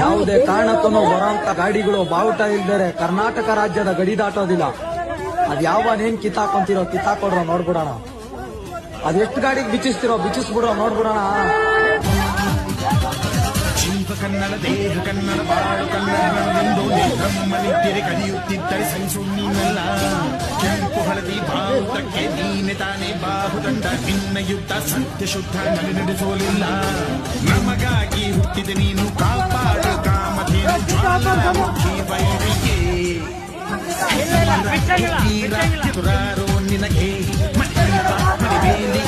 ಯಾವುದೇ ಕಾರಣಕ್ಕೂ ಬರೋಂತ ಗಾಡಿಗಳು ಬಾವುಟ ಇಲ್ದರೆ ಕರ್ನಾಟಕ ರಾಜ್ಯದ ಗಡಿ ದಾಟೋದಿಲ್ಲ. ಅದ್ ಯಾವನೇನ್ ಕಿತ್ತಾಕೊಂತಿರೋ ಕಿತ್ತಾಕೊಡ್ರೋ ನೋಡ್ಬಿಡೋಣ. ಅದೆಷ್ಟು ಗಾಡಿಗೆ ಬಿಚ್ಚಿಸ್ತಿರೋ ಬಿಚ್ಚಿಸ್ಬಿಡೋ ನೋಡ್ಬಿಡೋಣ. ಜೀವ ಕನ್ನಡ ದೇಹ ಕನ್ನಡ ಬಾಳು ಕನ್ನಡವೆಂದು ನಮ್ಮಲ್ಲಿದ್ದರೆ ಕಲಿಯುತ್ತಿದ್ದರೆ ಸಹಿಸು ನೀನಲ್ಲ. ಕೆಂಪು ಹಳದಿ ಭಾರತಕ್ಕೆ ನೀನೆ ತಾನೇ ಬಾಹುದಂಡ. ನಿನ್ನ ಯುದ್ಧ ಸತ್ಯ ಶುದ್ಧ ನಡೆಸೋಲಿಲ್ಲ. ನಮಗಾಗಿ ಹುಟ್ಟಿದ ನೀನು ಕಾಪಾಡು ಕಾಮಧೇನು ಜ್ವಾಲಾಮುಖಿ ವೈರಿಗೆ. ತುರಾರೋ ನಿನಗೆ ಮಡಿಬೇಲಿ